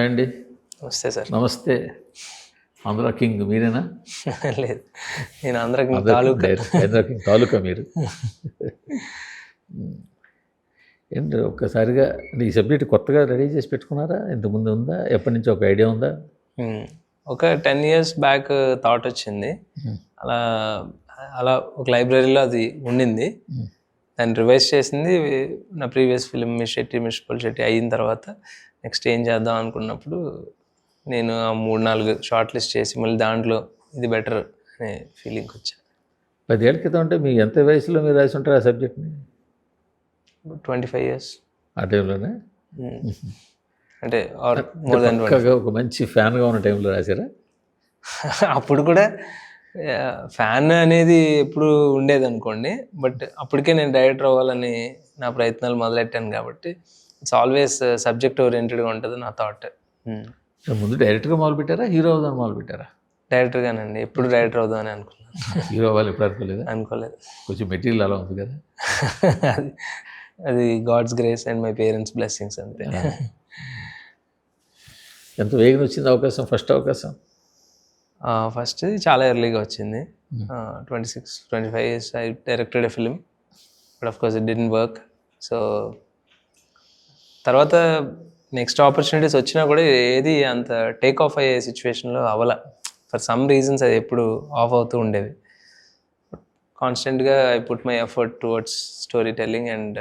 అండి. నమస్తే సార్. నమస్తే. ఆంధ్ర కింగ్ మీరేనా? లేదు, నేను ఆంధ్రకి ఆంధ్ర తాలూకా. ఆంధ్ర కింగ్ తాలూకా మీరు. ఏంటి ఒక్కసారిగా అంటే ఈ సబ్జెక్ట్ కొత్తగా రెడీ చేసి పెట్టుకున్నారా? ఇంతకుముందు ఉందా? ఎప్పటి నుంచి ఒక ఐడియా ఉందా? ఒక 10 years బ్యాక్ థాట్ వచ్చింది. అలా అలా ఒక లైబ్రరీలో అది ఉండింది. దాన్ని రివైజ్ చేసింది నా ప్రీవియస్ ఫిలిం మిస్టర్ శెట్టి అయిన తర్వాత నెక్స్ట్ ఏం చేద్దాం అనుకున్నప్పుడు నేను ఆ 3-4 షార్ట్ లిస్ట్ చేసి మళ్ళీ దాంట్లో ఇది బెటర్ అనే ఫీలింగ్కి వచ్చాను. 10 ఏళ్ళ క్రితం అంటే మీ ఎంత వయసులో మీరు రాసి ఉంటారు ఆ సబ్జెక్ట్ని? 25 years ఆ టైంలోనే అంటే ఆర్ మోర్ దెన్ ఒక మంచి ఫ్యాన్గా ఉన్న టైంలో రాశారా? అప్పుడు కూడా ఫ్యాన్ అనేది ఎప్పుడు ఉండేది అనుకోండి, బట్ అప్పటికే నేను డైరెక్టర్ అవ్వాలని నా ప్రయత్నాలు మొదలెట్టాను కాబట్టి ఇట్స్ ఆల్వేస్ సబ్జెక్ట్ ఓరియంటెడ్గా ఉంటుంది నా థాట్. ముందు డైరెక్ట్గా మొదలుపెట్టారా, హీరో అవుదాన్ని మొదలుపెట్టారా? డైరెక్టర్గానండి, ఎప్పుడు డైరెక్టర్ అవుదామని అనుకున్నాను. హీరో అవ్వాలి ఎప్పుడు అనుకోలేదు? అనుకోలేదు. కొంచెం మెటీరియల్ అలా ఉంది కదా. అది God's grace and my parents blessings అంతే. ఎంత వేగంగా వచ్చింది అవకాశం, ఫస్ట్ అవకాశం? ఫస్ట్ చాలా ఎర్లీగా వచ్చింది. 26-25 years I directed a film, but of course it didn't work. So తర్వాత నెక్స్ట్ ఆపర్చునిటీస్ వచ్చినా కూడా ఏది అంత టేక్ ఆఫ్ అయ్యే సిచ్యువేషన్లో అవ్వాల. ఫర్ సమ్ రీజన్స్ అది ఎప్పుడు ఆఫ్ అవుతూ ఉండేవి. కాన్స్టెంట్గా I put my effort towards story telling and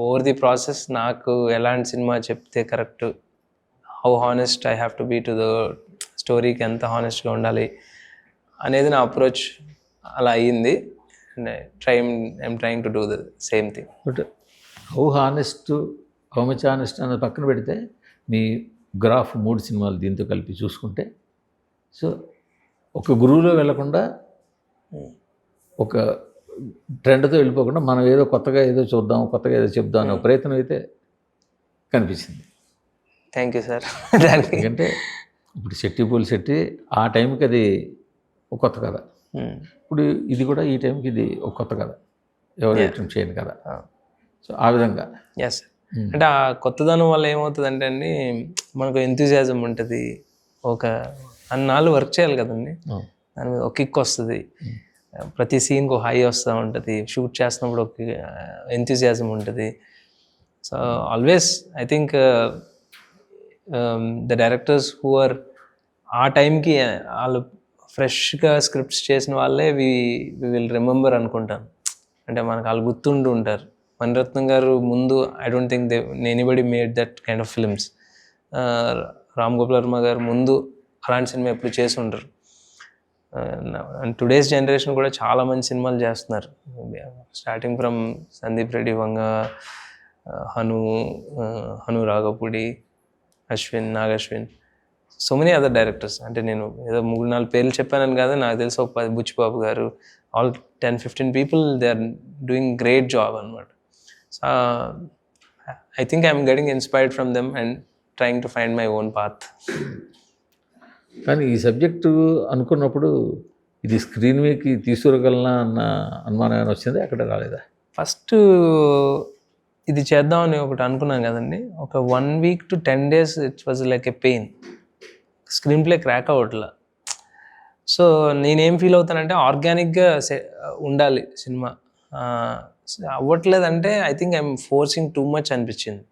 over the process నాకు ఎలాంటి సినిమా చెప్తే correct, how honest I have to be to the స్టోరీకి ఎంత హానెస్ట్గా ఉండాలి అనేది నా అప్రోచ్ అలా అయ్యింది. And I'm trying to do the same thing. But how honest, how much honest అన్నది పక్కన పెడితే మీ గ్రాఫ్ 3 సినిమాలు దీంతో కలిపి చూసుకుంటే, సో ఒక గురువులో వెళ్లకుండా ఒక ట్రెండ్తో వెళ్ళిపోకుండా మనం ఏదో కొత్తగా ఏదో చూద్దాం, కొత్తగా ఏదో చెప్దాం అనే ప్రయత్నం అయితే కనిపించింది. Thank you sir. దానికి ఎందుకంటే ఇప్పుడు శెట్టి ఆ టైంకి అది ఒక కొత్త కథ, ఇప్పుడు ఇది కూడా ఈ టైంకి ఇది ఒక కొత్త కథ, ఎవరు అటెంప్ట్ చేయని కథ. సో ఆ విధంగా ఎస్. అంటే ఆ కొత్తదనం వల్ల ఏమవుతుందంటే అండి, మనకు ఎంతూజియాజం ఉంటుంది. ఒక అన్నాళ్ళు వర్క్ చేయాలి కదండి, దాని మీద ఒక కిక్ వస్తుంది. ప్రతి సీన్కి ఒక హై వస్తూ ఉంటుంది. షూట్ చేస్తున్నప్పుడు ఒక ఎంతూజియాజం ఉంటుంది. So always I think the directors who are ఆ టైంకి వాళ్ళు ఫ్రెష్గా స్క్రిప్ట్స్ చేసిన వాళ్ళే వి విల్ రిమెంబర్ అనుకుంటాను. అంటే మనకు వాళ్ళు గుర్తుండి ఉంటారు. మణిరత్నం గారు ముందు I don't think anybody made that kind of films. Ram Gopal Varma గారు ముందు అలాంటి సినిమా ఎప్పుడు చేసి ఉండరు. అండ్ టుడేస్ జనరేషన్ కూడా చాలా మంచి సినిమాలు చేస్తున్నారు, starting from Sandeep Reddy Vanga, Hanu Raghapudi, Ashwin, Nagashwin, so many other directors. అంటే నేను ఏదో 3-4 పేర్లు చెప్పానని కాదు, నాకు తెలిసి ఒక 10 Buchibabu garu, all 10-15 people they are doing great job అనమాట. So I think I'm getting inspired from them and trying to find my own path. కానీ ఈ సబ్జెక్టు అనుకున్నప్పుడు ఇది స్క్రీన్ మీదకి తీసుకురగలనా అన్న అనుమానం ఏమైనా వచ్చింది? అక్కడ రాలేదా? ఫస్ట్ ఇది చేద్దామని ఒకటి అనుకున్నాను కదండి, ఒక 1 week to 10 days it was like a pain. Screenplay crack అవ్వట్లా. సో నేనేం ఫీల్ అవుతానంటే ఆర్గానిక్గా ఉండాలి సినిమా, అవ్వట్లేదంటే I think I'm forcing too much అనిపించింది.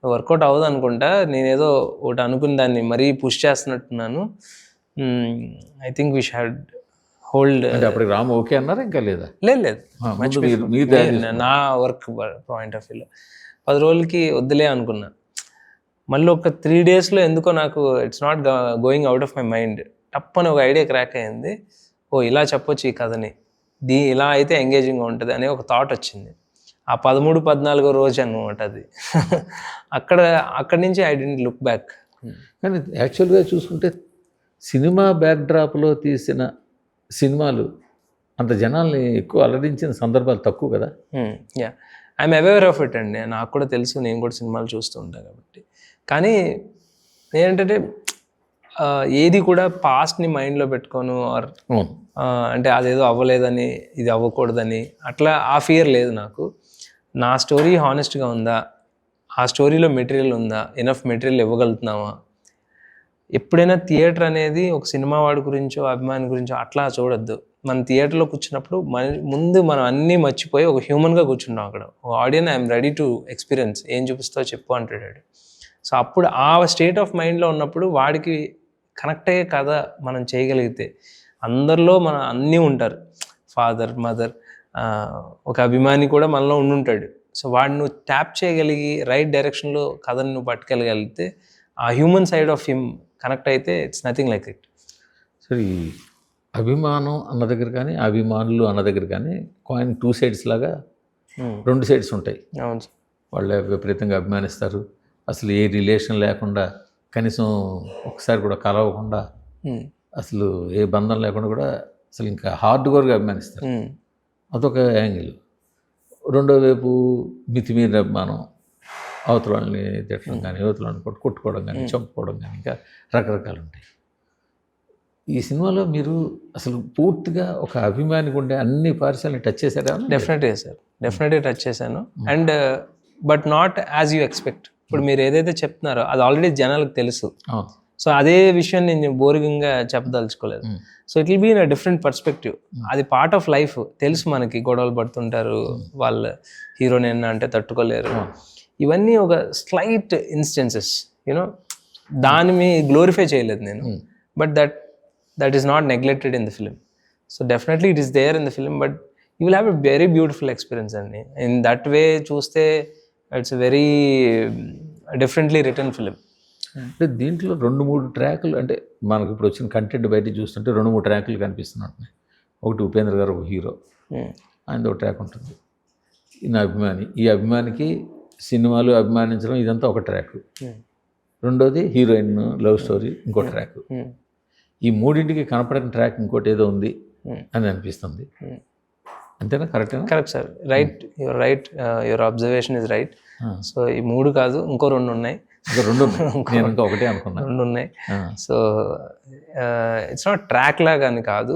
వర్కౌట్ అవ్వదు అనుకుంటా, నేనేదో ఒకటి అనుకుని దాన్ని మరీ పుష్ చేస్తున్నట్టున్నాను. I think we should hold. అప్పటికి రామ్ ఓకే అన్నారా ఇంకా లేదా? లేదు, నా వర్క్ పాయింట్ ఆఫ్ వ్యూలో 10 రోజులకి వద్దులే అనుకున్నా. మళ్ళీ ఒక 3 daysలో ఎందుకో నాకు it's not going out of my mind. టప్పని ఒక ఐడియా క్రాక్ అయ్యింది. ఓ ఇలా చెప్పొచ్చు ఈ కథని, ఇలా అయితే ఎంగేజింగ్గా ఉంటుంది అనే ఒక థాట్ వచ్చింది. ఆ 13-14వ రోజు అనమాట అది. అక్కడి నుంచి ఐ డెంట్ లుక్ బ్యాక్. కానీ యాక్చువల్గా చూసుకుంటే సినిమా బ్యాక్డ్రాప్లో తీసిన సినిమాలు అంత జనాల్ని ఎక్కువ అలరించిన సందర్భాలు తక్కువ కదా. Yeah, I'm aware of it అండి, నాకు కూడా తెలుసు, నేను కూడా సినిమాలు చూస్తూ ఉంటాను కాబట్టి. కానీ ఏంటంటే ఏది కూడా పాస్ట్ని మైండ్లో పెట్టుకోను, ఆర్ అంటే అదేదో అవ్వలేదని ఇది అవ్వకూడదని అట్లా ఆ ఫియర్ లేదు నాకు. నా స్టోరీ హానెస్ట్గా ఉందా, ఆ స్టోరీలో మెటీరియల్ ఉందా, ఎనఫ్ మెటీరియల్ ఇవ్వగలుగుతున్నావా, ఎప్పుడైనా థియేటర్ అనేది ఒక సినిమా వాడి గురించో అభిమాని గురించో అట్లా చూడొద్దు. మన థియేటర్లో కూర్చున్నప్పుడు ముందు మనం అన్నీ మర్చిపోయి ఒక హ్యూమన్గా కూర్చున్నాం అక్కడ. ఒక audience I'm ready to experience, ఏం చూపిస్తావో చెప్పు అంటాడు. సో అప్పుడు ఆ స్టేట్ ఆఫ్ మైండ్లో ఉన్నప్పుడు వాడికి కనెక్ట్ అయ్యే కథ మనం చేయగలిగితే, అందరిలో మన అన్నీ ఉంటారు, ఫాదర్ మదర్, ఒక అభిమాని కూడా మనలో ఉండుంటాడు. సో వాడిని నువ్వు ట్యాప్ చేయగలిగి రైట్ డైరెక్షన్లో కథను నువ్వు పట్టుకెళ్ళగలిగితే, ఆ human side of him connect అయితే it's nothing like it. So ఈ అభిమానం అన్న దగ్గర కానీ అభిమానులు అన్న దగ్గర కానీ కాయిన్ 2 సైడ్స్ లాగా 2 సైడ్స్ ఉంటాయి. అవును సార్. వాళ్ళు విపరీతంగా అభిమానిస్తారు, అసలు ఏ రిలేషన్ లేకుండా, కనీసం ఒకసారి కూడా కలవకుండా, అసలు ఏ బంధం లేకుండా కూడా అసలు ఇంకా హార్డ్ కోర్గా అభిమానిస్తారు. అదొక యాంగిల్. రెండో వైపు మితిమీరిన అభిమానం, అవతల వాళ్ళని తిట్టడం కానీ, అవతల వాళ్ళని కొట్టుకోవడం కానీ, చంపుకోవడం కానీ, ఇంకా రకరకాలు ఉంటాయి. ఈ సినిమాలో మీరు అసలు పూర్తిగా ఒక అభిమానికి ఉండే అన్ని పార్శ్యాలని టచ్ చేశారా? డెఫినెట్గా సార్, డెఫినెట్గా టచ్ చేశాను. And but not as you expect. ఇప్పుడు మీరు ఏదైతే చెప్తున్నారో అది ఆల్రెడీ జనాలకు తెలుసు. సో అదే విషయం నేను బోరింగ్గా చెప్పదలుచుకోలేదు. So it will be in a different perspective. అది పార్ట్ ఆఫ్ లైఫ్. తెలుసు మనకి, గొడవలు పడుతుంటారు, వాళ్ళ హీరోని అంటే తట్టుకోలేరు, ఇవన్నీ ఒక స్లైట్ ఇన్స్టెన్సెస్, యూనో. దాన్ని గ్లోరిఫై చేయలేదు నేను, but that is not neglected in the film. So definitely it is there in the film, but you will have a very beautiful experience అండి. ఇన్ దట్ వే చూస్తే it's very differently return film. అంటే దీంట్లో 2-3 ట్రాకులు, అంటే మనకు ఇప్పుడు వచ్చిన content బయట చూస్తుంటే 2-3 ట్రాకులు కనిపిస్తున్నట్టు. ఒకటి ఉపేంద్ర గారు ఒక హీరో, ఆయనది ఒక ట్రాక్ ఉంటుంది. ఈయన అభిమాని, ఈ అభిమానికి సినిమాలు అభిమానించడం ఇదంతా ఒక ట్రాక్. రెండోది హీరోయిన్ లవ్ స్టోరీ ఇంకో ట్రాక్. ఈ మూడింటికి కనపడని ట్రాక్ ఇంకోటి ఏదో ఉంది అని అనిపిస్తుంది. అంతేనా? Correct sir, right, your right, your observation is right. So ఈ 3 కాదు, ఇంకో 2 ఉన్నాయి. నేను ఒకటే అనుకున్నా, 2 ఉన్నాయి. సో ఇట్స్ నాట్ ట్రాక్ లాగా అని కాదు,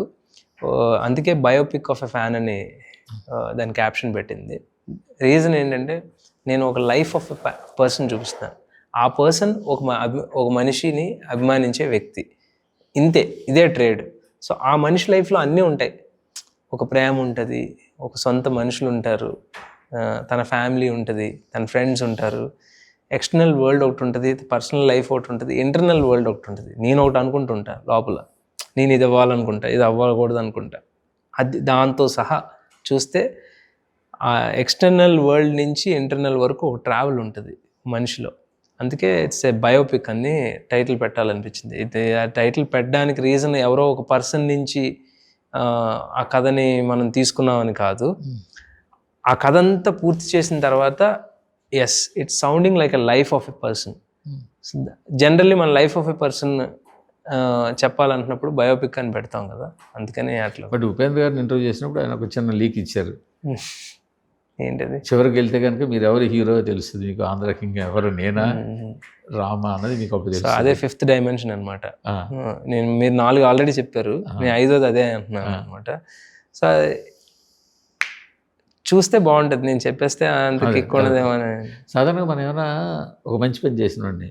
అందుకే బయోపిక్ ఆఫ్ ఎ ఫ్యాన్ అని దాని క్యాప్షన్ పెట్టింది. రీజన్ ఏంటంటే, నేను ఒక లైఫ్ ఆఫ్ ఎ పర్సన్ చూపిస్తాను. ఆ పర్సన్ ఒక మనిషిని అభిమానించే వ్యక్తి, ఇంతే, ఇదే ట్రేడ్. సో ఆ మనిషి లైఫ్లో అన్నీ ఉంటాయి. ఒక ప్రేమ ఉంటుంది, ఒక సొంత మనుషులు ఉంటారు, తన ఫ్యామిలీ ఉంటుంది, తన ఫ్రెండ్స్ ఉంటారు, ఎక్స్టర్నల్ వరల్డ్ ఒకటి ఉంటుంది, పర్సనల్ లైఫ్ ఒకటి ఉంటుంది, ఇంటర్నల్ వరల్డ్ ఒకటి ఉంటుంది. నేను ఒకటి అనుకుంటుంటా లోపల, నేను ఇది అవ్వాలనుకుంటా, ఇది అవ్వకూడదు అనుకుంటా. అది దాంతో సహా చూస్తే ఆ ఎక్స్టర్నల్ వరల్డ్ నుంచి ఇంటర్నల్ వరకు ఒక ట్రావెల్ ఉంటుంది మనిషిలో. అందుకే ఇట్స్ ఏ బయోపిక్ అని టైటిల్ పెట్టాలనిపించింది. ఇది ఆ టైటిల్ పెట్టడానికి రీజన్ ఎవరో ఒక పర్సన్ నుంచి ఆ కథని మనం తీసుకున్నామని కాదు. ఆ కథ అంతా పూర్తి చేసిన తర్వాత yes, it's sounding like a life of a person. Generally మన లైఫ్ ఆఫ్ ఎ పర్సన్ చెప్పాలనుకున్నప్పుడు బయోపిక్ అని పెడతాం కదా, అందుకని అట్లా. బట్ ఉపేంద్ర గారిని ఇంటర్వ్యూ చేసినప్పుడు ఆయన ఒక చిన్న లీక్ ఇచ్చారు. ఏంటది? చివరికి వెళ్తే కనుక మీరు ఎవరు హీరో తెలుస్తుంది మీకు, ఆంధ్ర కింగ్ ఎవరు, నేనా రామా అన్నది మీకు అప్పుడు తెలుసు. అదే 5th డైమెన్షన్ అనమాట. మీరు 4 ఆల్రెడీ చెప్పారు, నేను 5th అదే అంటున్నాను అనమాట. సో చూస్తే బాగుంటుంది, నేను చెప్పేస్తే అంత కిక్ ఉండదేమో అని. సాధారణంగా మనం ఏమైనా ఒక మంచి పని చేసినండి,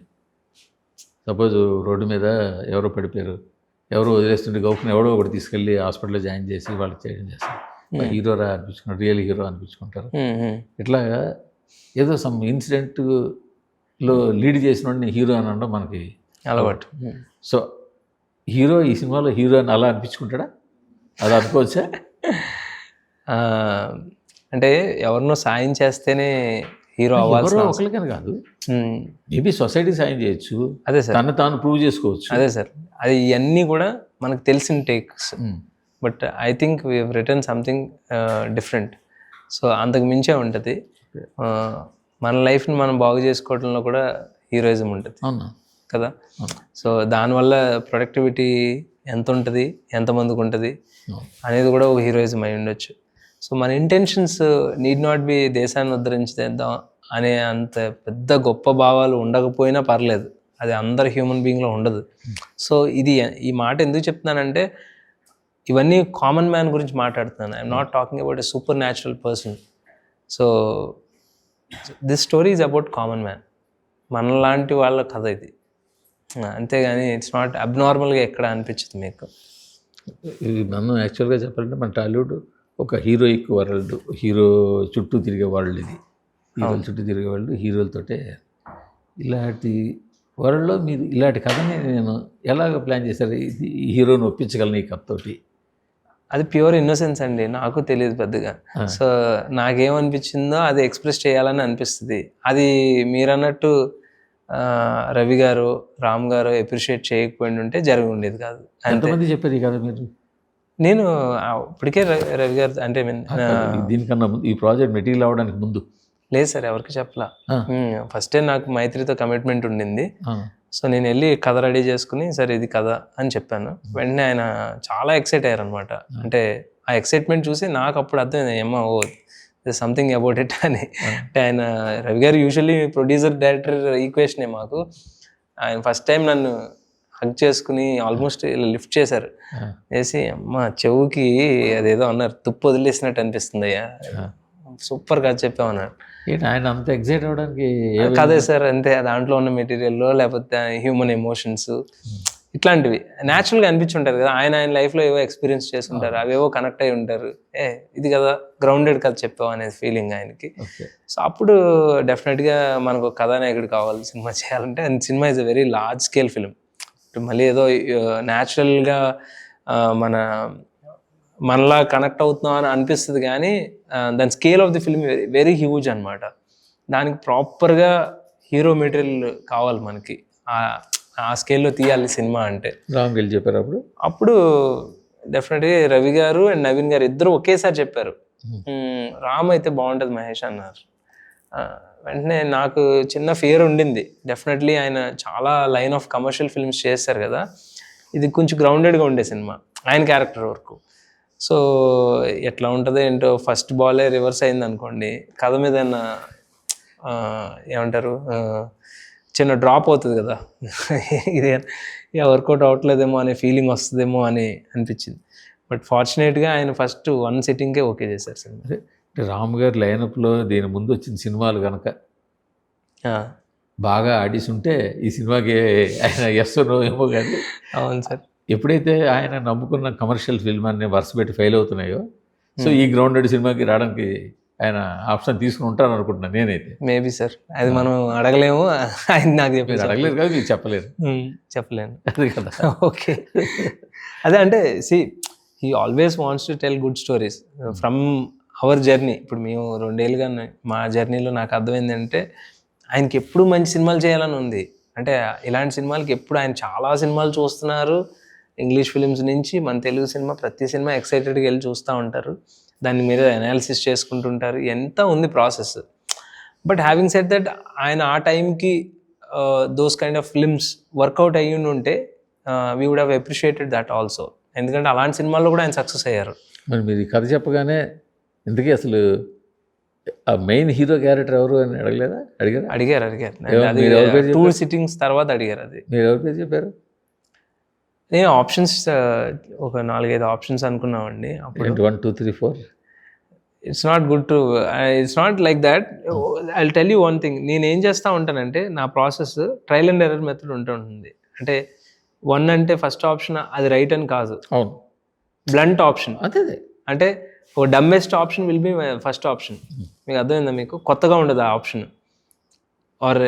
సపోజ్ రోడ్డు మీద ఎవరో పడిపోయారు, ఎవరో వదిలేస్తుంటే గౌకుని ఎవడో ఒకటి తీసుకెళ్ళి హాస్పిటల్లో జాయిన్ చేసి వాళ్ళకి చేయడం చేస్తారు. హీరోరా అనిపించుకుంటారు, రియల్ హీరో అనిపించుకుంటారు. ఇట్లాగా ఏదో సమ్ ఇన్సిడెంట్లో లీడ్ చేసిన వాడిని హీరో అని అనడం మనకి అలవాటు. సో హీరో ఈ సినిమాలో హీరో అని అలా అనిపించుకుంటాడా? అది అనుకోవచ్చా? అంటే ఎవరినో సాయం చేస్తేనే హీరో అవ్వాల్సిన ఒకరికని కాదు, మేబీ సొసైటీ సాయం చేయొచ్చు. అదే సార్, తను తాను ప్రూవ్ చేసుకోవచ్చు. అదే సార్, అది ఇవన్నీ కూడా మనకు తెలిసిన takes. But I think we have return something different. So అంతకు మించే ఉంటుంది. మన లైఫ్ని మనం బాగు చేసుకోవడంలో కూడా హీరోయిజం ఉంటుంది కదా. సో దానివల్ల ప్రొడక్టివిటీ ఎంత ఉంటుంది, ఎంతమందికి ఉంటుంది అనేది కూడా ఒక హీరోయిజం అయి ఉండొచ్చు. సో మన ఇంటెన్షన్స్ నీడ్ నాట్ బి దేశాన్ని ఉద్ధరించేద్దాం అనే అంత పెద్ద గొప్ప భావాలు ఉండకపోయినా పర్లేదు, అది అందరు హ్యూమన్ బీయింగ్లో ఉండదు. సో ఈ మాట ఎందుకు చెప్తున్నానంటే, ఇవన్నీ కామన్ మ్యాన్ గురించి మాట్లాడుతున్నాను. I'm not talking about a super natural person. So this story is about common man, మనలాంటి వాళ్ళ కథ ఇది. అంతేగాని ఇట్స్ నాట్ అబ్నార్మల్గా ఎక్కడ అనిపించదు మీకు. ఇది మనం యాక్చువల్గా చెప్పాలంటే మన టాలీవుడ్ ఒక హీరోయిక్ వరల్డ్, హీరో చుట్టూ తిరిగే వరల్డ్ ఇది. హీరోల చుట్టూ తిరిగే వరల్డ్, హీరోలతోటే. ఇలాంటి వరల్డ్లో మీరు ఇలాంటి కథని నేను ఎలాగ ప్లాన్ చేశారు? ఇది ఈ హీరోని ఒప్పించగలను ఈ కథతోటి. అది ప్యూర్ ఇన్నోసెన్స్ అండి, నాకు తెలియదు పెద్దగా. సో నాకేమనిపించిందో అది ఎక్స్ప్రెస్ చేయాలని అనిపిస్తుంది. అది మీరన్నట్టు రవి గారు, రామ్ గారు అప్రిషియేట్ చేయకపోయింది ఉంటే జరిగి ఉండేది కాదు. ఎంతమంది చెప్పారు ఈ కథ మీరు? నేను ఇప్పటికే రవి గారు అంటే దీనికన్నా ముందు, ఈ ప్రాజెక్ట్ మెటీరియల్ అవ్వడానికి ముందు? లేదు సార్, ఎవరికి చెప్పలా. ఫస్టే నాకు మైత్రితో కమిట్మెంట్ ఉండింది. సో నేను వెళ్ళి కథ రెడీ చేసుకుని సరే ఇది కథ అని చెప్పాను. వెంటనే ఆయన చాలా ఎక్సైట్ అయ్యారు అనమాట. అంటే ఆ ఎక్సైట్మెంట్ చూసి నాకు అప్పుడు అర్థమైంది, ఏమో ఓ సంథింగ్ అబౌట్ ఇట్ అని. అంటే ఆయన రవి గారు యూజువల్లీ ప్రొడ్యూసర్ డైరెక్టర్ ఈక్వేషనే మాకు. ఆయన ఫస్ట్ టైం నన్ను హగ్ చేసుకుని ఆల్మోస్ట్ ఇలా లిఫ్ట్ చేశారు. చేసి అమ్మ చెవుకి అదేదో అన్నారు, తుప్పు వదిలేసినట్టు అనిపిస్తుంది అయ్యా, సూపర్ గా చెప్పామన్నారు. ఆయన అంత ఎక్సైట్ అవ్వడానికి కదే సార్, అంతే దాంట్లో ఉన్న మెటీరియల్లో లేకపోతే హ్యూమన్ ఎమోషన్స్ ఇట్లాంటివి న్యాచురల్గా అనిపించుంటారు కదా. ఆయన లైఫ్లో ఏవో ఎక్స్పీరియన్స్ చేస్తుంటారు, అవేవో కనెక్ట్ అయి ఉంటారు. ఇది కదా గ్రౌండెడ్ కథ చెప్పావు అనేది ఫీలింగ్ ఆయనకి. సో అప్పుడు డెఫినెట్గా మనకు కథానాయకుడు కావాలి సినిమా చేయాలంటే. And cinema is a very large scale film. మళ్ళీ ఏదో న్యాచురల్గా మనలా కనెక్ట్ అవుతున్నాం అని అనిపిస్తుంది, కానీ దాని scale of the film very huge అనమాట. దానికి ప్రాపర్గా హీరో మెటీరియల్ కావాలి మనకి, ఆ స్కేల్లో తీయాలి సినిమా అంటే. రామ్ గెలి చెప్పారు అప్పుడు డెఫినెట్గా రవి గారు అండ్ నవీన్ గారు ఇద్దరు ఒకేసారి చెప్పారు, రామ్ అయితే బాగుంటుంది మహేష్ అన్నారు. వెంటనే నాకు చిన్న ఫియర్ ఉండింది. డెఫినెట్లీ ఆయన చాలా లైన్ ఆఫ్ కమర్షియల్ ఫిల్మ్స్ చేస్తారు కదా, ఇది కొంచెం గ్రౌండెడ్గా ఉండే సినిమా ఆయన క్యారెక్టర్ వరకు. సో ఎట్లా ఉంటుందో ఏంటో, ఫస్ట్ బాలే రివర్స్ అయింది అనుకోండి, కథ మీద ఏమంటారు చిన్న డ్రాప్ అవుతుంది కదా, ఇది వర్కౌట్ అవ్వట్లేదేమో అనే ఫీలింగ్ వస్తుందేమో అని అనిపించింది. బట్ ఫార్చునేట్గా ఆయన ఫస్ట్ 1 సిట్టింగ్కే ఓకే చేశారు సినిమా. అంటే రామ్ గారి లైనప్లో దీని ముందు వచ్చిన సినిమాలు కనుక బాగా ఆడిస్ ఉంటే ఈ సినిమాకి ఆయన ఎస్ నో ఏమో కానీ. అవును సార్. ఎప్పుడైతే ఆయన నమ్ముకున్న కమర్షియల్ ఫిల్మ్ అన్ని వరుస పెట్టి ఫెయిల్ అవుతున్నాయో, సో ఈ గ్రౌండెడ్ సినిమాకి రావడానికి ఆయన ఆప్షన్ తీసుకుని ఉంటాను అనుకుంటున్నాను నేనైతే. మేబీ సార్, అది మనం అడగలేము, ఆయన నాకు చెప్పారు. అడగలేరు కదా, మీరు చెప్పలేరు. చెప్పలేను అదే కదా. ఓకే, అదే అంటే see he always wants to tell good stories from our journey. ఇప్పుడు మేము 2 ఏళ్ళుగా మా జర్నీలో నాకు అర్థమైంది అంటే ఆయనకి ఎప్పుడు మంచి సినిమాలు చేయాలని ఉంది. అంటే ఇలాంటి సినిమాలకి ఎప్పుడు ఆయన చాలా సినిమాలు చూస్తున్నారు, ఇంగ్లీష్ ఫిలిమ్స్ నుంచి మన తెలుగు సినిమా, ప్రతి సినిమా ఎక్సైటెడ్గా వెళ్ళి చూస్తూ ఉంటారు, దాని మీద అనాలిసిస్ చేసుకుంటుంటారు, ఎంత ఉంది process. But having said that ఆయన ఆ టైంకి those kind of films work out అయ్యి ఉంటే we would have appreciated that also. ఎందుకంటే అలాంటి సినిమాల్లో కూడా ఆయన సక్సెస్ అయ్యారు. మరి మీరు కథ చెప్పగానే ఇందుకే అసలు ఆ మెయిన్ హీరో క్యారెక్టర్ ఎవరు అని అడగలేదా? అడిగారు 2 సిట్టింగ్స్ తర్వాత అడిగారు. అది మీరు ఎవరి పేరు చెప్పారు? నేను ఆప్షన్స్ ఒక 4-5 ఆప్షన్స్ అనుకున్నామండి అప్పుడు. 1 2 3 4. It's not good to, it's not like that. I will tell you one thing, నేను ఏం చేస్తూ ఉంటానంటే నా process trial and error method ఉంటుంది. అంటే 1 అంటే ఫస్ట్ ఆప్షన్ అది రైట్ అని కాదు, అవును, బ్లంట్ ఆప్షన్. అదే అంటే ఓ dummest option will be first option. మీకు అర్థమైందా? మీకు కొత్తగా ఉండదు ఆ ఆప్షన్, ఆర్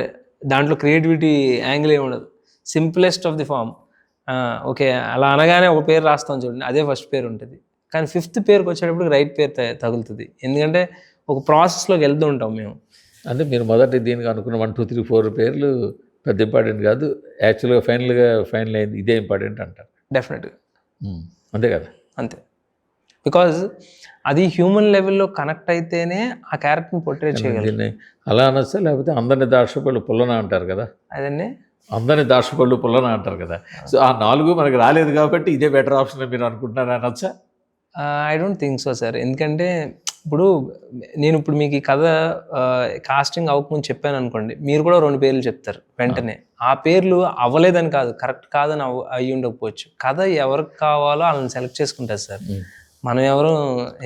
దాంట్లో క్రియేటివిటీ యాంగిల్ ఏమి ఉండదు, simplest of the form. Okay, అలా అనగానే ఒక పేరు రాస్తాం చూడండి, అదే ఫస్ట్ పేరు ఉంటుంది. కానీ 5th పేరుకి వచ్చేటప్పుడు రైట్ పేరు తగులుతుంది. ఎందుకంటే ఒక ప్రాసెస్లోకి వెళ్తూ ఉంటాం మేము. అంటే మీరు మొదటి దీనికి అనుకున్న 1 2 3 4 పేర్లు పెద్ద ఇంపార్టెంట్ కాదు, యాక్చువల్గా ఫైనల్ అయింది ఇదే ఇంపార్టెంట్ అంటారు. డెఫినెట్గా అంతే కదా. అంతే, బికాజ్ అది హ్యూమన్ లెవెల్లో కనెక్ట్ అయితేనే ఆ క్యారెక్టర్ని పోర్ట్రే చేయగలరు. అలా అనొచ్చా, లేకపోతే అందరినీ దార్శకులు పుల్లన అంటారు కదా, అదండి అందరినీ దార్శకులు పుల్లన అంటారు కదా. సో ఆ 4 మనకు రాలేదు కాబట్టి ఇదే బెటర్ ఆప్షన్ మీరు అనుకుంటున్నారు అనొచ్చా? I don't think so sir. ఎందుకంటే ఇప్పుడు నేను మీకు ఈ కథ కాస్టింగ్ అవ్వకముందు చెప్పాను అనుకోండి, మీరు కూడా 2 పేర్లు చెప్తారు వెంటనే. ఆ పేర్లు అవ్వలేదని కాదు, కరెక్ట్ కాదని అయ్యి ఉండకపోవచ్చు. కథ ఎవరికి కావాలో వాళ్ళని సెలెక్ట్ చేసుకుంటారు సార్. మనం ఎవరు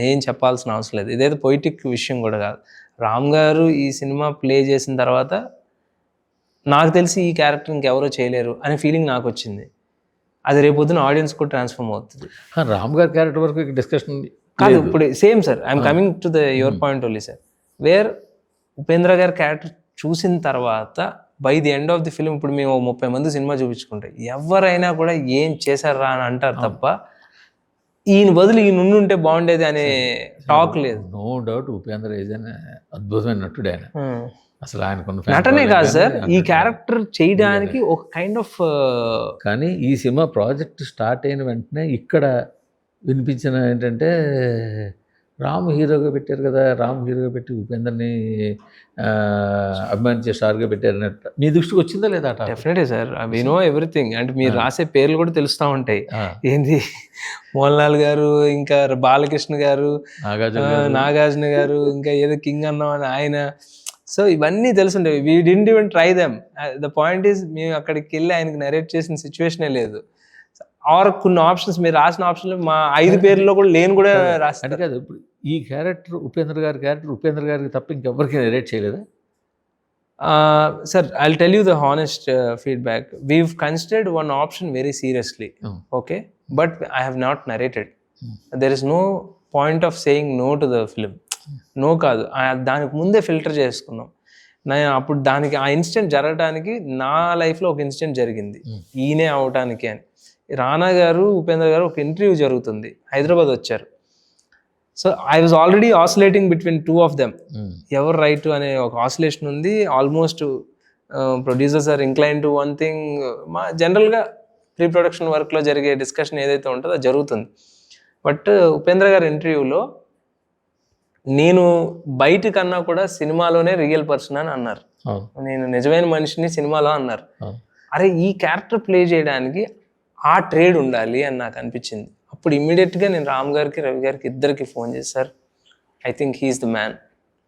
ఏం చెప్పాల్సిన అవసరం లేదు. ఇదేదో పొయిటిక్ విషయం కూడా కాదు. రామ్ గారు ఈ సినిమా ప్లే చేసిన తర్వాత నాకు తెలిసి ఈ క్యారెక్టర్ ఇంకెవరో చేయలేరు అనే ఫీలింగ్ నాకు వచ్చింది. అది రేపొద్దున ఆడియన్స్ కూడా ట్రాన్స్ఫార్మ్ అవుతుంది. రామ్ గారి క్యారెక్టర్ వరకు డిస్కషన్ కాదు, ఇప్పుడు same sir, I'm coming to the your point only sir, where Upendra గారి క్యారెక్టర్ చూసిన తర్వాత by the end of the film, ఇప్పుడు మేము 30 మంది సినిమా చూపించుకుంటే ఎవరైనా కూడా ఏం చేశారా అని అంటారు తప్ప ఈయన బదులు ఈయన ఉంటే బాగుండేది అనే టాక్ లేదు. No doubt Upendra is an అద్భుతమైన నటుడు ఆయన. అసలు ఆయనకున్న నటనే కాదు సార్, ఈ క్యారెక్టర్ చేయడానికి ఒక కైండ్ ఆఫ్. కానీ ఈ సినిమా ప్రాజెక్ట్ స్టార్ట్ అయిన వెంటనే ఇక్కడ వినిపించిన ఏంటంటే రామ్ హీరోగా పెట్టారు కదా, రామ్ హీరోగా పెట్టి ఉపేంద్రని అభిమానించే స్టార్గా పెట్టారు అన్నట్టు మీ దృష్టికి వచ్చిందా లేదా? Definitely sir, we know everything. అంటే మీరు రాసే పేర్లు కూడా తెలుస్తూ ఉంటాయి. ఏంది మోహన్ లాల్ గారు, ఇంకా బాలకృష్ణ గారు, నాగార్జున గారు, ఇంకా ఏదో కింగ్ అన్నాం అని ఆయన. సో ఇవన్నీ తెలుసుంటాయి. We didn't even try them. The point is మేము అక్కడికి వెళ్ళి ఆయనకి నరేట్ చేసిన సిచ్యువేషనే లేదు. ఆర్ కొన్ని ఆప్షన్స్ మీరు రాసిన ఆప్షన్లు మా 5 పేర్లలో కూడా లేని కూడా రాస్తాను కదా. ఇప్పుడు ఈ క్యారెక్టర్ ఉపేంద్ర గారికి తప్ప ఇంకెవరికి నరేట్ చేయలేదా? Sir, I will tell you the honest feedback. We've considered one option very seriously, okay, but I have not narrated. There is no point of saying no to the film. No కాదు, దానికి ముందే filter చేసుకున్నాం. నేను అప్పుడు దానికి ఆ incident జరగడానికి నా లైఫ్లో ఒక ఇన్సిడెంట్ జరిగింది ఈయనే అవటానికి అని. రానా గారు, ఉపేంద్ర గారు ఒక ఇంటర్వ్యూ జరుగుతుంది, హైదరాబాద్ వచ్చారు. So I was already oscillating between 2 of them. ఎవరు రైట్ అనే ఒక ఆసిలేషన్ ఉంది. Almost producers are incline to one thing. మా జనరల్గా ప్రీ ప్రొడక్షన్ వర్క్లో జరిగే డిస్కషన్ ఏదైతే ఉంటుందో అది జరుగుతుంది. బట్ ఉపేంద్ర గారి ఇంటర్వ్యూలో నేను బయట కన్నా కూడా సినిమాలోనే రియల్ పర్సన్ అని అన్నారు. నేను నిజమైన మనిషిని సినిమాలో అన్నారు. అరే, ఈ క్యారెక్టర్ ప్లే చేయడానికి ఆ ట్రేడ్ ఉండాలి అని నాకు అనిపించింది. అప్పుడు ఇమ్మీడియట్గా నేను రామ్ గారికి, రవి గారికి ఇద్దరికి ఫోన్ చేసి, sir I think he is the man,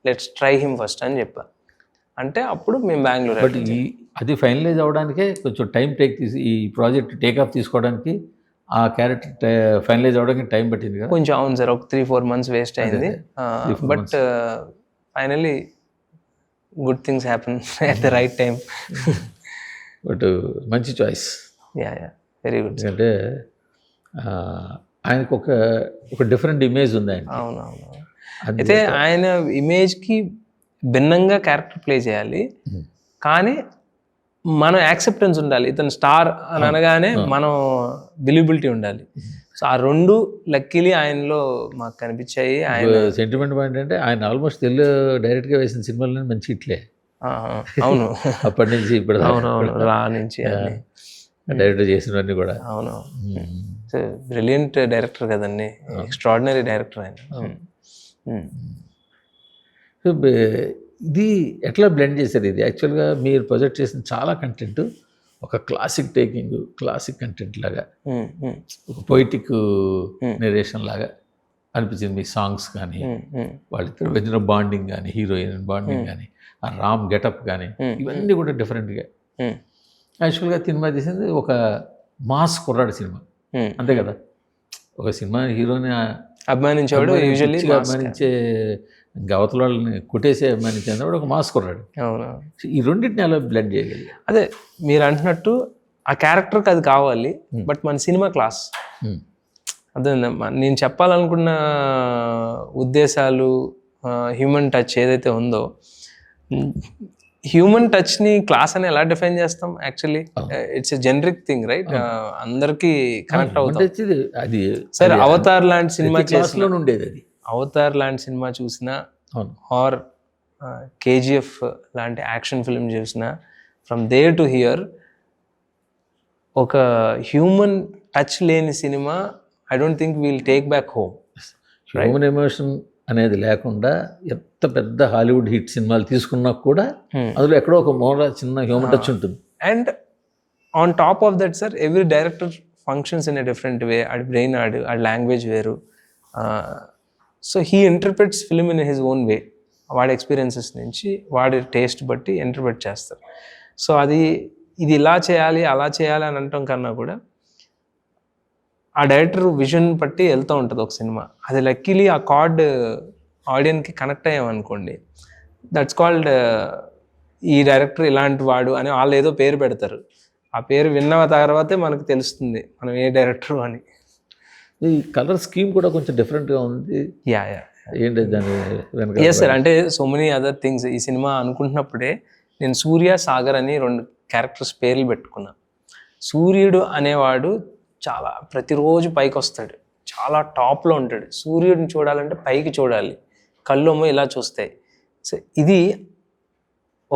let's try him first అని చెప్పా. అంటే అప్పుడు మేము బెంగళూరు. బట్ అది ఫైనలైజ్ అవ్వడానికే కొంచెం టైం ఈ ప్రాజెక్ట్ టేక్ ఆఫ్ తీసుకోవడానికి, ఆ క్యారెక్టర్ ఫైనలైజ్ అవ్వడానికి టైం పట్టింది కదా కొంచెం. అవును సార్, ఒక 3-4 months వేస్ట్ అయింది. But finally good things happen at the right time. But మంచి చాయిస్. Yeah, very good. ఎందుకంటే ఆయనకు ఒక డిఫరెంట్ ఇమేజ్ ఉంది ఆయన. అవునవును. అయితే ఆయన ఇమేజ్కి భిన్నంగా క్యారెక్టర్ ప్లే చేయాలి, కానీ మనం యాక్సెప్టెన్స్ ఉండాలి. ఇతను స్టార్ అని అనగానే మనం బిలీబిలిటీ ఉండాలి. సో ఆ 2 లక్కీలీ ఆయనలో మాకు కనిపించాయి. ఆయన సెంటిమెంట్ పాయింట్ అంటే ఆయన ఆల్మోస్ట్ తెలుగు డైరెక్ట్గా వేసిన సినిమాలన్నీ మంచి హిట్లే. అవును, అప్పటి నుంచి ఇప్పుడు అవునవును, రా నుంచి డైరెక్టర్ చేసినవన్నీ కూడా. అవును, బ్రిలియంట్ డైరెక్టర్ కదండి, ఎక్స్ట్రాడినరీ డైరెక్టర్ ఆయన. ఇది ఎట్లా బ్లెండ్ చేశారు? ఇది యాక్చువల్గా మీరు ప్రొజెక్ట్ చేసిన చాలా కంటెంట్ ఒక క్లాసిక్ క్లాసిక్ కంటెంట్ లాగా, ఒక పొయిటిక్ నెరేషన్ లాగా అనిపించింది. మీ సాంగ్స్ కానీ, వాళ్ళిద్దరు మధ్యన బాండింగ్ కానీ, హీరోయిన్ బాండింగ్ కానీ, ఆ రామ్ గెటప్ కానీ, ఇవన్నీ కూడా డిఫరెంట్గా. యాక్చువల్గా సినిమా తీసింది ఒక మాస్ కుర్రాడు సినిమా, అంతే కదా. ఒక సినిమా హీరోని అభిమానించేవాడు, యూజువల్లీ అభిమానించే గవతల వాళ్ళని కొట్టేసే అభిమానించేవాడు ఒక మాస్ కుర్రాడు. అవును, ఈ రెండింటిని అలా బ్లెండ్ చేయగలిగా. అదే మీరు అంటున్నట్టు ఆ క్యారెక్టర్కి అది కావాలి, బట్ మన సినిమా క్లాస్. అదే నేను చెప్పాలనుకున్న ఉద్దేశాలు, హ్యూమన్ టచ్ ఏదైతే ఉందో, హ్యూమన్ టచ్ని క్లాస్ అని ఎలా డిఫైన్ చేస్తాం? Actually it's a generic thing, right? అందరికీ కనెక్ట్ అవుతుంది. అది సరే, అవతార్ లాంటి సినిమా చేసిన ఉండేది, అది అవతార్ లాంటి సినిమా చూసినా, ఆర్ కేజీఎఫ్ లాంటి యాక్షన్ ఫిల్మ్ చూసినా, ఫ్రమ్ దేర్ టు హియర్ ఒక హ్యూమన్ టచ్ లేని cinema I don't think we'll take back home. Human emotion అనేది లేకుండా ఎంత పెద్ద హాలీవుడ్ హిట్ సినిమాలు తీసుకున్నా కూడా అందులో ఎక్కడో ఒక మూల చిన్న హ్యూమన్ టచ్ ఉంటుంది. And on top of that sir, every director functions in a different way. ఆడి బ్రెయిన్, ఆడి లాంగ్వేజ్ వేరు. So he interprets film in his own way. వాడి ఎక్స్పీరియన్సెస్ నుంచి, వాడి టేస్ట్ బట్టి ఇంటర్ప్రిట్ చేస్తారు. సో ఇది ఇలా చేయాలి, అలా చేయాలి అని అనటం కన్నా కూడా ఆ డైరెక్టర్ విజన్ బట్టి వెళ్తూ ఉంటుంది ఒక సినిమా. అది లక్కీలీ ఆ కార్డ్ ఆడియన్స్కి కనెక్ట్ అయ్యామనుకోండి, దట్స్ కాల్డ్ ఈ డైరెక్టర్ ఇలాంటి వాడు అని వాళ్ళు ఏదో పేరు పెడతారు. ఆ పేరు విన్న తర్వాతే మనకు తెలుస్తుంది మనం ఏ డైరెక్టర్ అని. ఈ కలర్ స్కీమ్ కూడా కొంచెం డిఫరెంట్గా ఉంది. యా ఏంటి దాని వెనక? ఎస్ సార్, అంటే సో మెనీ అదర్ థింగ్స్. ఈ సినిమా అనుకుంటున్నప్పుడే నేను సూర్య, సాగర్ అని 2 క్యారెక్టర్స్ పేర్లు పెట్టుకున్నా. సూర్యుడు అనేవాడు చాలా ప్రతిరోజు పైకి వస్తాడు, చాలా టాప్లో ఉంటాడు. సూర్యుడిని చూడాలంటే పైకి చూడాలి, కళ్ళేమో ఇలా చూస్తాయి. సో ఇది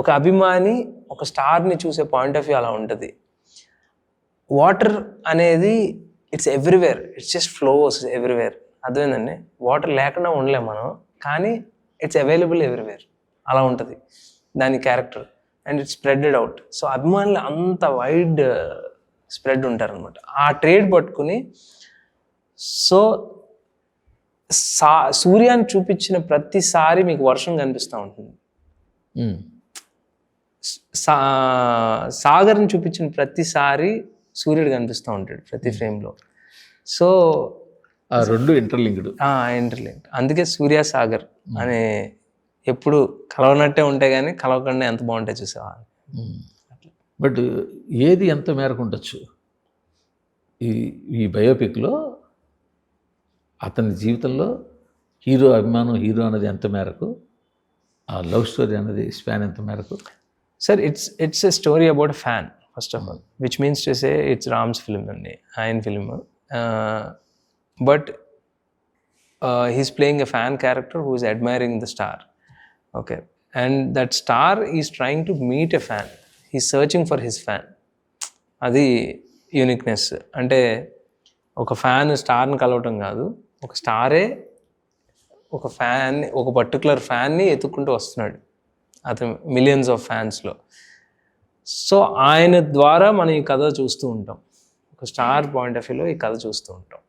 ఒక అభిమాని ఒక స్టార్ని చూసే పాయింట్ ఆఫ్ వ్యూ అలా ఉంటుంది. వాటర్ అనేది it's everywhere, it's just flows everywhere. అర్థమైందండి? వాటర్ లేకుండా ఉండలేం మనం, కానీ ఇట్స్ అవైలబుల్ ఎవ్రీవేర్. అలా ఉంటుంది దాని character, and it's spreaded out. So అభిమానులు అంత వైడ్ స్ప్రెడ్ ఉంటారనమాట. ఆ ట్రేడ్ పట్టుకుని సో సూర్యాన్ని చూపించిన ప్రతిసారి మీకు వర్షం కనిపిస్తూ ఉంటుంది. సాగర్ని చూపించిన ప్రతిసారి సూర్యుడు కనిపిస్తూ ఉంటాడు ప్రతి ఫ్రేమ్లో. సో ఆ 2 ఇంటర్లింక్డ్. అందుకే సూర్య సాగర్ అనే ఎప్పుడు కలవనట్టే ఉంటాయి, కానీ కలవకుండా ఎంత బాగుంటాయి చూసావా. బట్ ఏది ఎంత మేరకు ఉండొచ్చు ఈ బయోపిక్లో? అతని జీవితంలో హీరో అభిమానం, హీరో అనేది ఎంత మేరకు, ఆ లవ్ స్టోరీ అనేది స్పాన్ ఎంత మేరకు? Sir, it's a story about a fan first of all, which means to say it's Rams film అండి, ఆయన film. But he's playing a fan character who is admiring the star. Okay, and that star is trying to meet a fan. He's searching for his fan. అది uniqueness. అంటే ఒక fan స్టార్ని కలవటం కాదు, ఒక స్టారే ఒక fan, ఒక పర్టికులర్ ఫ్యాన్ని ఎత్తుక్కుంటూ వస్తున్నాడు అతను మిలియన్స్ ఆఫ్ ఫ్యాన్స్లో. సో ఆయన ద్వారా మనం ఈ కథ చూస్తూ ఉంటాం, ఒక స్టార్ పాయింట్ ఆఫ్ వ్యూలో ఈ కథ చూస్తూ ఉంటాం.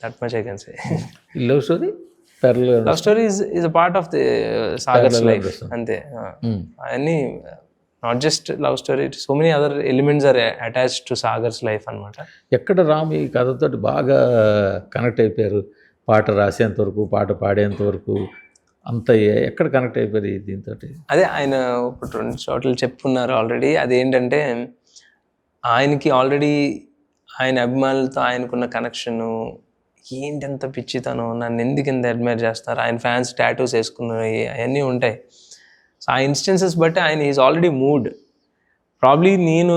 That much I can say. Love story? Parallel. Love story is a part of the Sagar's life. Ante. Any not just love story. So many other elements are attached to Sagar's life anamata. ఎక్కడ రామ్ ఈ కథతో బాగా connect అయిపోయారు? పాట రాసేంత వరకు, పాట పాడేంత వరకు అంత ఎక్కడ కనెక్ట్ అయిపోయారు దీంతో? అదే ఆయన ఒక 2 చోట్ల చెప్పుకున్నారు ఆల్రెడీ. అదేంటంటే ఆయనకి ఆల్రెడీ ఆయన అభిమానులతో ఆయనకున్న కనెక్షను, ఏంటంత పిచ్చితనం, నన్ను ఎందుకు ఇంత అడ్మైర్ చేస్తారు, ఆయన ఫ్యాన్స్ టాటూస్ వేసుకున్నాయి, అవన్నీ ఉంటాయి. సో ఆ ఇన్స్టెన్సెస్ బట్టి ఆయన ఈజ్ ఆల్రెడీ మూడ్. ప్రాబ్లీ నేను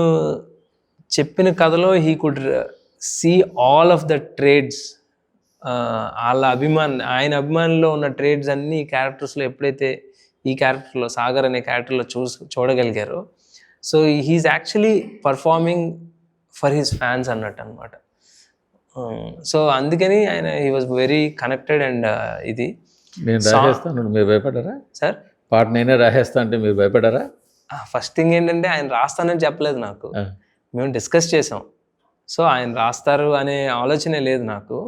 చెప్పిన కథలో he could see all of the trades. వాళ్ళ ఆయన అభిమానుల్లో ఉన్న ట్రేడ్స్ అన్నీ ఈ క్యారెక్టర్స్లో ఎప్పుడైతే ఈ క్యారెక్టర్లో, సాగర్ అనే క్యారెక్టర్లో చూడగలిగారో, so he's actually performing for his fans అన్నట్టు అనమాట. సో అందుకని ఆయన he was very connected. And ఇది నేను రాసేస్తాను, మీరు భయపడారా సార్? పాట నేనే రాసేస్తా అంటే మీరు భయపడారా? ఫస్ట్ థింగ్ ఏంటంటే ఆయన రాస్తానని చెప్పలేదు నాకు, మేము డిస్కస్ చేసాం. సో ఆయన రాస్తారు అనే ఆలోచనే లేదు నాకు.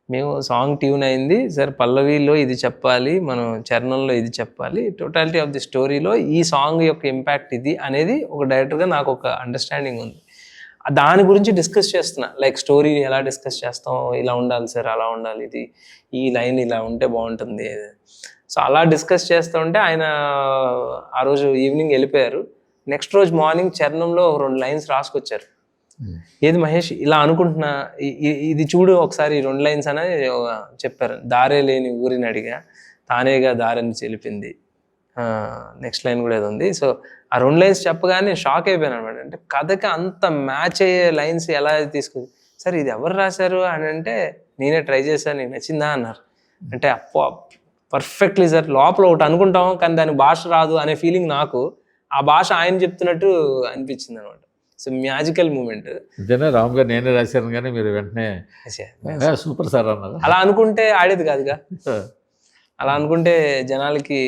మేము సాంగ్ ట్యూన్ అయింది, సార్ పల్లవిలో ఇది చెప్పాలి, మనం చరణంలో ఇది చెప్పాలి, టోటాలిటీ ఆఫ్ ది స్టోరీలో ఈ సాంగ్ యొక్క ఇంపాక్ట్ ఇది అనేది ఒక డైరెక్టర్గా నాకు ఒక అండర్స్టాండింగ్ ఉంది. దాని గురించి డిస్కస్ చేస్తున్నా. లైక్ స్టోరీ ఎలా డిస్కస్ చేస్తాం, ఇలా ఉండాలి సార్, అలా ఉండాలి, ఇది ఈ లైన్ ఇలా ఉంటే బాగుంటుంది. సో అలా డిస్కస్ చేస్తూ ఉంటే ఆయన ఆ రోజు ఈవినింగ్ వెళ్ళిపోయారు. నెక్స్ట్ రోజు మార్నింగ్ చరణంలో 2 లైన్స్ రాసుకొచ్చారు. ఏది మహేష్ ఇలా అనుకుంటున్నా, ఇది చూడు ఒకసారి 2 లైన్స్ అనేది చెప్పారు. దారే లేని ఊరిని అడిగా, తానేగా దారిని చెలిపింది, నెక్స్ట్ లైన్ కూడా ఏదో ఉంది. సో ఆ 2 లైన్స్ చెప్పగానే షాక్ అయిపోయాను అనమాట. అంటే కథకి అంత మ్యాచ్ అయ్యే లైన్స్ ఎలా తీసుకుంది సార్, ఇది ఎవరు రాశారు అని అంటే, నేనే ట్రై చేశాను, నీకు నచ్చిందా అన్నారు. అంటే అప్పో పర్ఫెక్ట్లీ సార్, లోపల ఒకటి అనుకుంటాం కానీ దానికి భాష రాదు అనే ఫీలింగ్ నాకు, ఆ భాష ఆయన చెప్తున్నట్టు అనిపించింది అనమాట. So magical moment. ఇదేనా రామ్ గారు నేనే రాశాను కానీ మీరు వెంటనే సూపర్ సార్ అన్నారు. అలా అనుకుంటే ఆడేది కాదుగా. అలా అనుకుంటే జనాలకి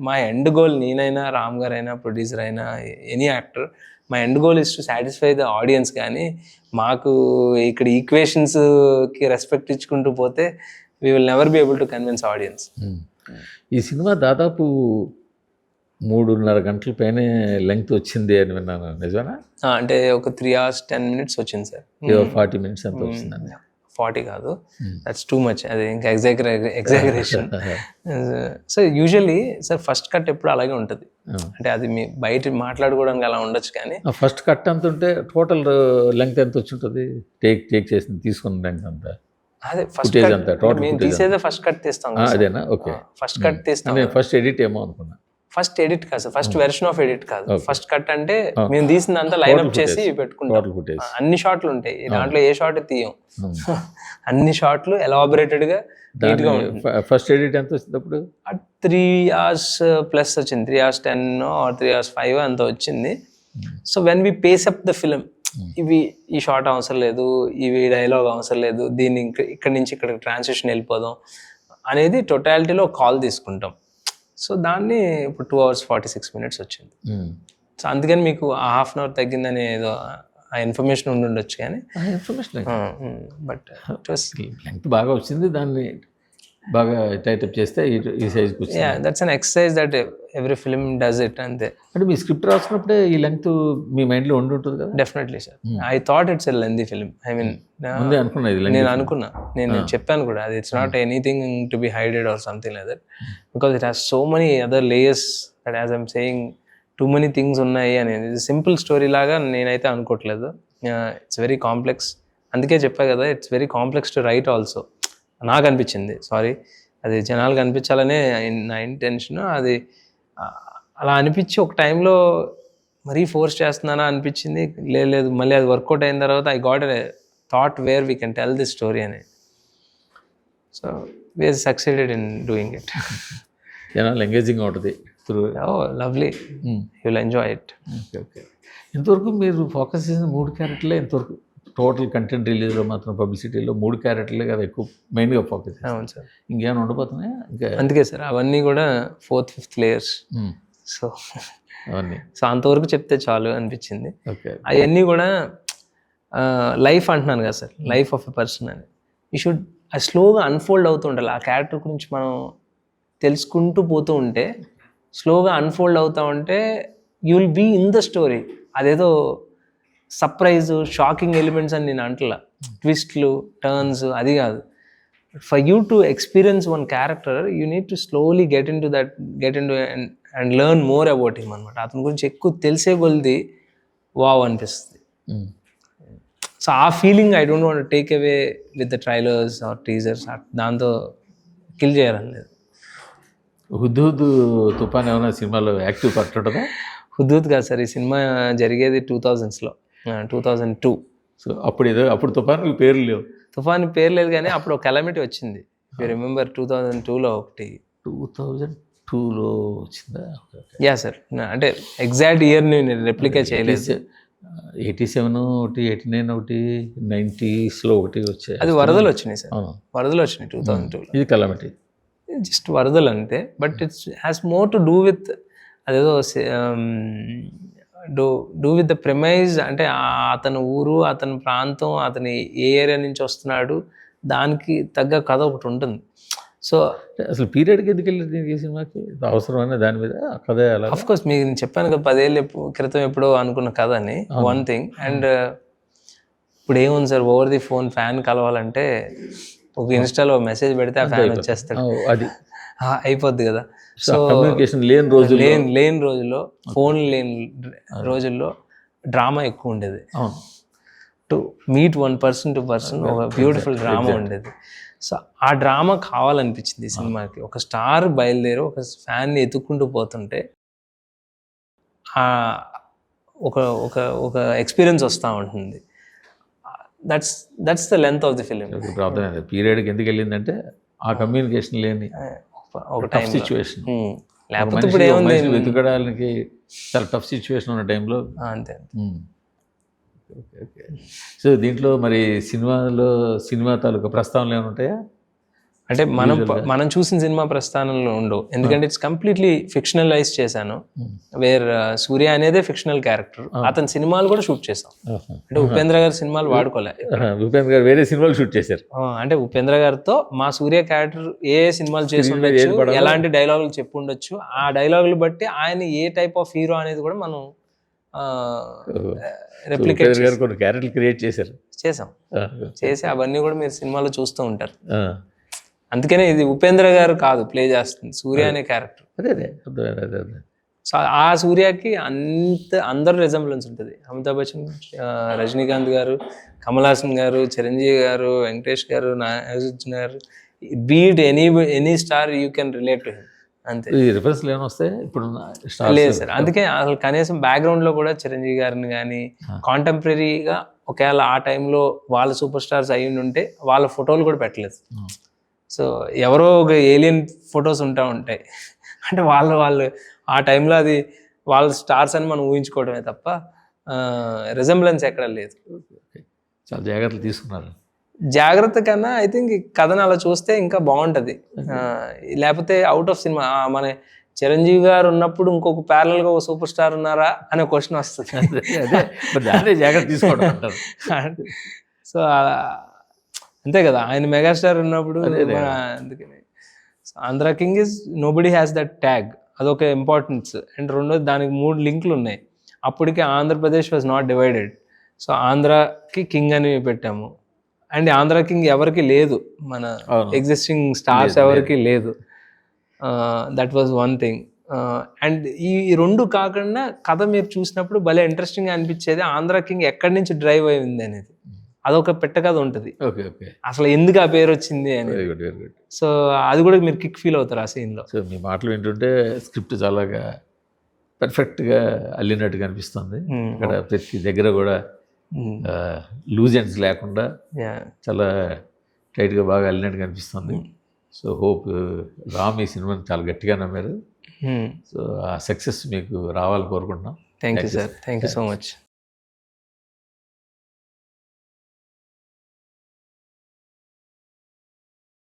మా ఎండ్ గోల్, నేనైనా రామ్ గారు అయినా ప్రొడ్యూసర్ అయినా ఎనీ యాక్టర్, మా end goal is to satisfy the audience. కానీ మాకు ఇక్కడ ఈక్వేషన్స్కి రెస్పెక్ట్ ఇచ్చుకుంటూ పోతే we will never be able to convince audience. ఈ సినిమా దాదాపు 3.5 గంటల పైన లెంగ్త్ వచ్చింది అని విన్నాను, నిజమేనా? అంటే ఒక 3 hours 10 minutes వచ్చింది సార్. 40 minutes ఎంత వచ్చిందండి? 40 కాదు, దట్స్ టూ మచ్, అది ఇంకా exaggeration. So usually sir first cut ఎప్పుడు అలాగే ఉంటుంది, అంటే అది మీ బయట మాట్లాడుకోవడానికి అలా ఉండొచ్చు, కానీ ఫస్ట్ కట్ అంత ఉంటే టోటల్ లెంగ్త్ ఎంత వచ్చి ఉంటుంది? టేక్ చేసింది తీసుకున్న లెంగ్త్ అంతా అదే ఫస్ట్ ఫుటేజ్ కట్ అంతా టోటల్ మేము తీసేదే ఫస్ట్ కట్ తీస్తాం, అదేనా? ఓకే, ఫస్ట్ కట్ తీస్తాం. నేను ఫస్ట్ ఎడిట్ ఏమో అనుకున్నా. ఫస్ట్ ఎడిట్ కాదు sir, first version of edit కాదు, ఫస్ట్ కట్ అంటే మేము తీసిందంతా లైన్అప్ చేసి పెట్టుకుంటాం. టోటల్ ఫుటేజ్ అన్ని షాట్లు ఉంటాయి దాంట్లో, ఏ షాట్ తీయం, అన్ని షాట్లు ఎలాబొరేటెడ్ గా నీట్ గా ఉంటుంది. ఫస్ట్ ఎడిట్ ఎంత వచ్చింది అప్పుడు? 3 hours ప్లస్ వచ్చింది, 3 hours 10 or 3 hours 5 అంత వచ్చింది. So when we pace up the film, ఇవి ఈ షార్ట్ అవసరం లేదు, ఇవి డైలాగ్ అవసరం లేదు, దీన్ని ఇక్కడ నుంచి ఇక్కడ ట్రాన్సిషన్ వెళ్ళిపోదాం అనేది టోటాలిటీలో కాల్ తీసుకుంటాం. సో దాన్ని ఇప్పుడు 2 hours 46 minutes వచ్చింది. సో అందుకని మీకు ఆ ½ an hour తగ్గిందని ఏదో ఆ ఇన్ఫర్మేషన్ ఉండొచ్చు, కానీ ఇన్ఫర్మేషన్ బట్ లెంగ్త్ బాగా వచ్చింది, దాన్ని బాగా టైటప్ చేస్తే ఈ సైజ్కి వచ్చింది. That's an exercise that every film does it, అంతే. అంటే మీ స్క్రిప్ట్ రాసుకున్నప్పుడే ఈ లెంగ్త్ మీ మైండ్లో ఉండి ఉంటుంది కదా? Definitely sir, I thought it's a lengthy film. I mean ముందే అనుకున్నా ఇది నేను అనుకున్నా, నేను చెప్పాను కూడా, అది it's not anything to be హైడెడ్ or something like that, because it has so many other layers that as I'm saying too many things ఉన్నాయి అనేది. ఇది సింపుల్ స్టోరీ లాగా నేనైతే అనుకోవట్లేదు, ఇట్స్ వెరీ కాంప్లెక్స్. అందుకే చెప్పా కదా, it's very complex to right also. నాకు అనిపించింది, సారీ, అది జనాలకు అనిపించాలనే నా ఇంటెన్షన్. అది అలా అనిపించి ఒక టైంలో మరీ ఫోర్స్ చేస్తున్నానా అనిపించింది, లేదు మళ్ళీ అది వర్కౌట్ అయిన తర్వాత I got a thought where we can tell this story అని. So we succeeded in doing it. జనాలు ఎంగేజింగ్ ఉంటుంది through. Lovely, you will enjoy it. Okay, ఇంతవరకు మీరు ఫోకస్ చేసిన 3 క్యారెక్టర్లే ఇంతవరకు టోటల్ కంటెంట్ రిలీజ్లో మాత్రం పబ్లిసిటీలో 3 క్యారెక్టర్లే కదా ఎక్కువ మెయిన్గా ఫోకస్. అవును సార్, ఇంకేమైనా ఉండిపోతున్నాయా? ఇంకా అందుకే సార్ అవన్నీ కూడా 4th 5th లేయర్స్. సో అవన్నీ అంతవరకు చెప్తే చాలు అనిపించింది. ఓకే, అవన్నీ కూడా లైఫ్ అంటున్నాను కదా sir, life of a person అని యూ షుడ్ స్లోగా అన్ఫోల్డ్ అవుతూ ఉండాలి. ఆ క్యారెక్టర్ గురించి మనం తెలుసుకుంటూ పోతూ ఉంటే, స్లోగా అన్ఫోల్డ్ అవుతూ ఉంటే you will be in the story. అదేదో సర్ప్రైజ్ షాకింగ్ ఎలిమెంట్స్ అని నేను అంటలా, ట్విస్ట్లు టర్న్స్ అది కాదు. For you to experience one character you need to slowly get into and learn more about him అనమాట. అతని గురించి ఎక్కువ తెలిసే కొలిది వావ్ అనిపిస్తుంది. సో ఆ feeling I don't want take away with the trailers or teasers, దాంతో kill చేయాలని లేదు. హుద్హుద్ తుఫాన్ ఏమైనా సినిమాలో యాక్టివ్ పార్ట్ ఉంటుందా? హుద్హుద్ కాదు సార్, ఈ సినిమా జరిగేది 2000s, 2002. సో అప్పుడు తుఫాన్ పేర్లు లేవు. తుఫాన్ పేరు లేదు, కానీ అప్పుడు ఒక కెలమిటీ వచ్చింది. యూ రిమెంబర్ 2002లో ఒకటి. 2002లో వచ్చిందా? యా సార్, అంటే ఎగ్జాక్ట్ ఇయర్ని నేను రెప్లికా చేయలేదు. 87 ఒకటి, 89 ఒకటి, 90sలో ఒకటి వచ్చాయి. అది వరదలు వచ్చినాయి సార్, వరదలు వచ్చినాయి 2002లో. ఇది కలమిటీ, జస్ట్ వరదలు అంతే. But it's has more to do with అదేదో డూ విత్ ద ప్రిమైజ్, అంటే అతని ఊరు, అతని ప్రాంతం, అతని ఏ ఏరియా నుంచి వస్తున్నాడు, దానికి తగ్గ కథ ఒకటి ఉంటుంది. సో అసలు పీరియడ్కి ఎందుకు వెళ్ళి ఈ సినిమాకి అవసరమైన దాని మీద కథ ఎలా? అఫ్ కోర్స్ మీకు నేను చెప్పాను కదా 10 ఏళ్ళ క్రితం ఎప్పుడో అనుకున్న కథ అని, వన్ థింగ్. అండ్ ఇప్పుడు ఏముంది sir, over the phone fan కలవాలంటే ఒక ఇన్స్టాలో మెసేజ్ పెడితే ఆ ఫ్యాన్ వచ్చేస్తాడు, అది అయిపోద్ది కదా. సో కమ్యూనికేషన్ లేని రోజుల్లో ఫోన్ లేని రోజుల్లో డ్రామా ఎక్కువ ఉండేది. To meet one person to person ఒక బ్యూటిఫుల్ డ్రామా ఉండేది. సో ఆ డ్రామా కావాలనిపించింది ఈ సినిమాకి. ఒక స్టార్ బయలుదేరి ఒక ఫ్యాన్ని ఎత్తుక్కుంటూ పోతుంటే ఒక ఒక ఒక ఎక్స్పీరియన్స్ వస్తూ ఉంటుంది. That's the length of the film. Problem పీరియడ్కి ఎందుకు వెళ్ళిందంటే ఆ కమ్యూనికేషన్ లేని ఒక టైం సిచ్యువేషన్, లేకపోతే ఇప్పుడు ఏముంది వెతకడానికి చాలా టఫ్ సిచ్యువేషన్ ఉన్న టైంలో. అంతే. ఓకే. సో దీంట్లో మరి సినిమా తాలూకా ప్రస్తావనలు ఏమైనా ఉంటాయా? అంటే మనం చూసిన సినిమా ప్రస్థానంలో ఉండవు, ఎందుకంటే ఇట్స్ కంప్లీట్లీ ఫిక్షనలైజ్ చేశాను. వేర్ సూర్య అనేదే ఫిక్షనల్ క్యారెక్టర్. అతని సినిమాలు కూడా షూట్ చేసాం. అంటే ఉపేంద్ర గారి సినిమాలు వాడుకోలే, ఉపేంద్ర గారు వేరే సినిమాలు షూట్ చేశారు. అంటే ఉపేంద్ర గారితో మా సూర్య క్యారెక్టర్ ఏ సినిమాలు చేసి ఉండొచ్చు, ఎలాంటి డైలాగులు చెప్పి ఉండొచ్చు, ఆ డైలాగులు బట్టి ఆయన ఏ టైప్ ఆఫ్ హీరో అనేది కూడా మనం రెప్లికేట్ ఉపేంద్ర గారు కొన్ని క్యారెక్టర్లు క్రియేట్ చేశారు. చేసాం. ఆ, చేసి అవన్నీ కూడా మీరు సినిమాలో చూస్తూ ఉంటారు. ఆ, అందుకనే ఇది ఉపేంద్ర గారు కాదు ప్లే చేస్తుంది, సూర్య అనే క్యారెక్టర్. అదే అర్థమైంది, అదే. సో ఆ సూర్యకి అందరూ రెజంబ్లెన్స్ ఉంటుంది. అమితాబ్ బచ్చన్, రజనీకాంత్ గారు, కమల్ హాసన్ గారు, చిరంజీవి గారు, వెంకటేష్ గారు, నాగార్జున గారు, beat any star you can relate to him. అంతే. ఈ రిఫరెన్స్లు ఏమైనా వస్తాయి ఇప్పుడు లేదు సార్. అందుకే అసలు కనీసం బ్యాక్గ్రౌండ్ లో కూడా చిరంజీవి గారిని కానీ కాంటెంపరీగా ఒకవేళ ఆ టైంలో వాళ్ళ సూపర్ స్టార్స్ అయి ఉంటే వాళ్ళ ఫోటోలు కూడా పెట్టలేదు. సో ఎవరో ఒక ఏలియన్ ఫొటోస్ ఉంటాయి. అంటే వాళ్ళు ఆ టైంలో అది వాళ్ళ స్టార్స్ అని మనం ఊహించుకోవడమే తప్ప రిజంబ్లెన్స్ ఎక్కడ లేదు. చాలా జాగ్రత్తలు తీసుకున్నారు. జాగ్రత్త కన్నా ఐ థింక్ కథను అలా చూస్తే ఇంకా బాగుంటుంది. లేకపోతే అవుట్ ఆఫ్ సినిమా మన చిరంజీవి గారు ఉన్నప్పుడు ఇంకొక ప్యారల్ గా ఒక సూపర్ స్టార్ ఉన్నారా అనే క్వశ్చన్ వస్తుంది. అదే జాగ్రత్త తీసుకోవడం అంటారు. సో అంతే కదా, ఆయన మెగాస్టార్ ఉన్నప్పుడు. అందుకని Andhra king is nobody has that tag, అదొక ఇంపార్టెన్స్. అండ్ రెండోది దానికి 3 లింకులు ఉన్నాయి. అప్పటికి Andhra Pradesh was naught divided. So ఆంధ్రాకి కింగ్ అని పెట్టాము. అండ్ ఆంధ్ర కింగ్ ఎవరికి లేదు, మన ఎగ్జిస్టింగ్ స్టార్స్ ఎవరికి లేదు. That was one thing. And ఈ 2 కాకుండా కథ మీరు చూసినప్పుడు భలే ఇంట్రెస్టింగ్ అనిపించేది ఆంధ్ర కింగ్ ఎక్కడి నుంచి డ్రైవ్ అయింది అనేది. అదొక పెట్ట కథ ఉంటుంది, అసలు ఎందుకు ఆ పేరు వచ్చింది అని. సో అది కూడా మీరు కిక్ ఫీల్ అవుతారు ఆ సీన్లో. సో మీ మాటలు వింటుంటే స్క్రిప్ట్ చాలా పర్ఫెక్ట్గా అల్లినట్టుగా అనిపిస్తుంది. ఇక్కడ ప్రతి దగ్గర కూడా లూజ్ ఎండ్స్ లేకుండా చాలా టైట్గా బాగా అల్లినట్టుగా అనిపిస్తుంది. సో హోప్ రామ్ ఈ సినిమాని చాలా గట్టిగా నమ్మారు. సో ఆ సక్సెస్ మీకు రావాలని కోరుకుంటున్నాం. Thank you sir, thank you so much.